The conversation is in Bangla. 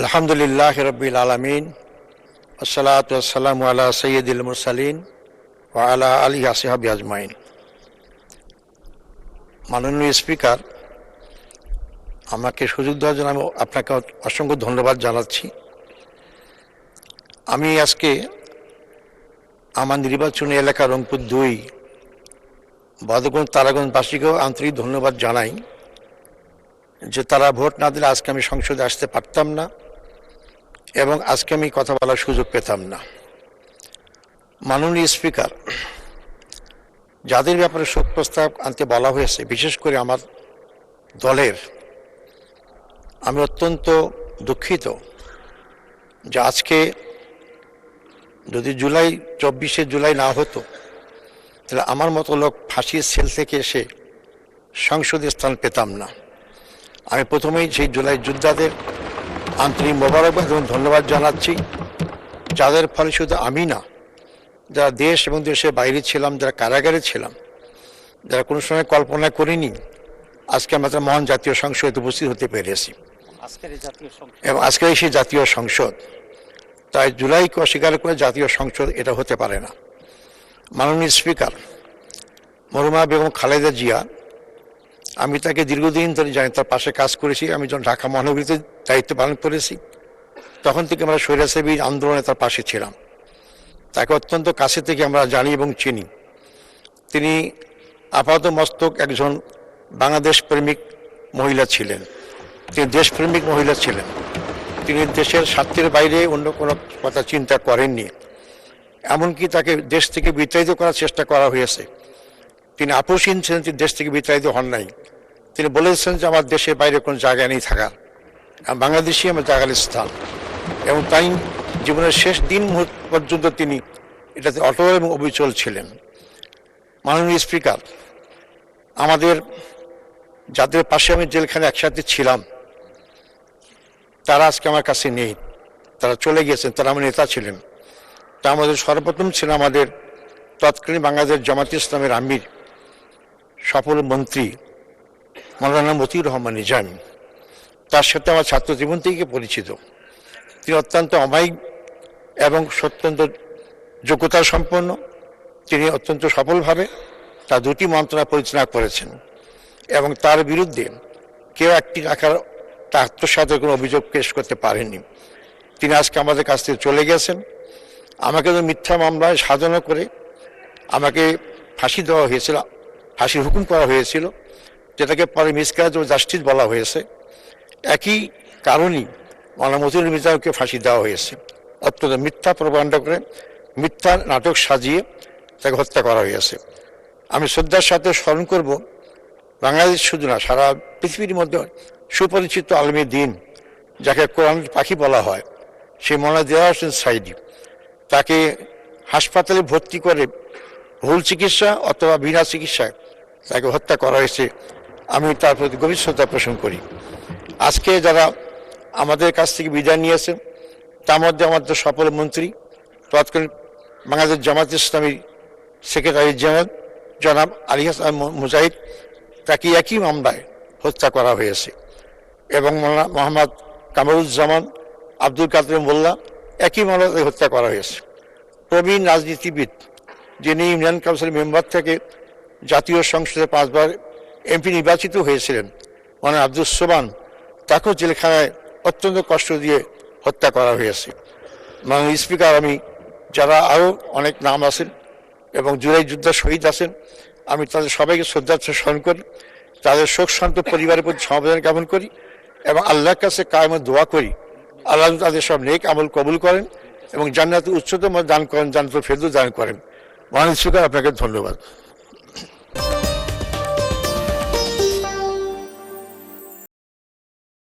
আলহামদুলিল্লাহ রব্বিল আলামিন আসসালাতু ওয়াসসালামু আলা সাইয়্যিদিল মুরসালিন ওয়া আলা আলিহি আসহাবি আজমাইন। মাননীয় স্পিকার, আমাকে সুযোগ দেওয়ার জন্য আমি আপনাকে অসংখ্য ধন্যবাদ জানাচ্ছি। আমি আজকে আমার নির্বাচনী এলাকা রংপুর ২ বদরগঞ্জ তারাগঞ্জবাসীকেও আন্তরিক ধন্যবাদ জানাই যে তারা ভোট না দিলে আজকে আমি সংসদে আসতে পারতাম না এবং আজকে আমি কথা বলার সুযোগ পেতাম না। মাননীয় স্পিকার, যাদের ব্যাপারে শোক প্রস্তাব আনতে বলা হয়েছে, বিশেষ করে আমার দলের, আমি অত্যন্ত দুঃখিত যে আজকে যদি ২৪শে জুলাই না হতো তাহলে আমার মতো লোক ফাঁসির সেল থেকে এসে সংসদে স্থান পেতাম না। আমি প্রথমেই সেই জুলাই যোদ্ধাদের আন্তরিক মোবারকবাদ এবং ধন্যবাদ জানাচ্ছি, যাদের ফলে শুধু আমি না, যারা দেশ এবং দেশের বাইরে ছিলাম, যারা কারাগারে ছিলাম, যারা কোনো সময় কল্পনা করিনি, আজকে আমরা মহান জাতীয় সংসদে উপস্থিত হতে পেরেছি এবং আজকের সেই জাতীয় সংসদ। তাই জুলাইকে অস্বীকার করে জাতীয় সংসদ এটা হতে পারে না। মাননীয় স্পিকার, মরহুমা বেগম খালেদা জিয়া, আমি তাকে দীর্ঘদিন ধরে জানি, তার পাশে কাজ করেছি। আমি যখন ঢাকা মহানগরীতে দায়িত্ব পালন করেছি তখন থেকে আমরা স্বৈরাচারী আন্দোলনে তার পাশে ছিলাম। তাকে অত্যন্ত কাছে থেকে আমরা জানি এবং চিনি। তিনি আপাত মস্তক একজন বাংলাদেশ প্রেমিক মহিলা ছিলেন, তিনি দেশপ্রেমিক মহিলা ছিলেন। তিনি দেশের স্বার্থের বাইরে অন্য কোনো কথা চিন্তা করেননি। এমনকি তাকে দেশ থেকে বিতাড়িত করার চেষ্টা করা হয়েছে, তিনি আপোষহীন ছিলেন, তিনি দেশ থেকে বিতাড়িত হন নাই। তিনি বলেছেন যে আমার দেশের বাইরে কোনো জায়গা নেই থাকার, বাংলাদেশই আমার জায়গার স্থান। এবং তাই জীবনের শেষ দিন মুহূর্ত পর্যন্ত তিনি এটাতে অটল এবং অবিচল ছিলেন। মাননীয় স্পিকার, আমাদের যাদের পাশে আমি জেলখানে একসাথে ছিলাম তারা আজকে আমার কাছে নেই, তারা চলে গিয়েছেন, তারা আমার নেতা ছিলেন। তা আমাদের সর্বপ্রথম ছিলেন আমাদের তৎকালীন বাংলাদেশ জামাত ইসলামের আমির, সফল মন্ত্রী মাওলানা মতিউর রহমান নিজামী। তার সাথে আমার ছাত্র জীবন থেকে পরিচিত। তিনি অত্যন্ত অমায়িক এবং অত্যন্ত যোগ্যতা সম্পন্ন। তিনি অত্যন্ত সফলভাবে তার ২টি মন্ত্রণালয় পরিচালনা করেছেন এবং তার বিরুদ্ধে কেউ একটি রাখার তার আত্মসাতের কোনো অভিযোগ পেশ করতে পারেননি। তিনি আজকে আমাদের কাছ থেকে চলে গেছেন। আমাকে তো মিথ্যা মামলায় সাজানো করে আমাকে ফাঁসি দেওয়া হয়েছিল, ফাঁসির হুকুম করা হয়েছিল, যেটাকে পরে মিসক্যারেজ অফ জাস্টিস বলা হয়েছে। একই কারণেই মাওলানা মতিউর নিজামীকে ফাঁসি দেওয়া হয়েছে। অত্যন্ত মিথ্যা প্রপাগান্ডা করে, মিথ্যা নাটক সাজিয়ে তাকে হত্যা করা হয়েছে। আমি শ্রদ্ধার সাথে স্মরণ করব বাংলাদেশ শুধু না, সারা পৃথিবীর মধ্যে সুপরিচিত আলমী দিন, যাকে কোরআন পাখি বলা হয়, সেই মাওলানা দেওয়ার হোসেন সাইদি। তাকে হাসপাতালে ভর্তি করে ভুল চিকিৎসা অথবা বিনা চিকিৎসায় তাকে হত্যা করা হয়েছে। আমি তার প্রতি গভীর শ্রদ্ধা পোষণ করি। আজকে যারা আমাদের কাছ থেকে বিদায় নিয়েছেন তার মধ্যে আমাদের সফল মন্ত্রী, তৎকালীন বাংলাদেশ জামাত ইসলামীর সেক্রেটারি জেনারেল জনাব আলী হাসান মুজাহিদ, তাকে একই মামলায় হত্যা করা হয়েছে। এবং মোহাম্মদ কামরুজ্জামান আব্দুল কাদের মোল্লা, একই মামলায় হত্যা করা হয়েছে। প্রবীণ রাজনীতিবিদ, যিনি ইউনিয়ন কাউন্সিল মেম্বার থেকে জাতীয় সংসদে 5 বার এমপি নির্বাচিত হয়েছিলেন, মানে আব্দুল সোবান, তাকেও জেলখানায় অত্যন্ত কষ্ট দিয়ে হত্যা করা হয়েছে। মাননীয় স্পিকার, আমি যারা আরও অনেক নাম আছেন এবং জুলাই যোদ্ধা শহীদ আছেন, আমি তাদের সবাইকে শ্রদ্ধার সাথে স্মরণ করি, তাদের শোকশান্ত পরিবারের প্রতি সমবেদনা জ্ঞাপন করি এবং আল্লাহর কাছে কায়েমত দোয়া করি আল্লাহ তাদের সব নেক আমল কবুল করেন এবং জান্নাতের উচ্চতম দান করেন, জান্নাতুল ফেরদৌস দান করেন। মাননীয় স্পিকার, আপনাকে ধন্যবাদ।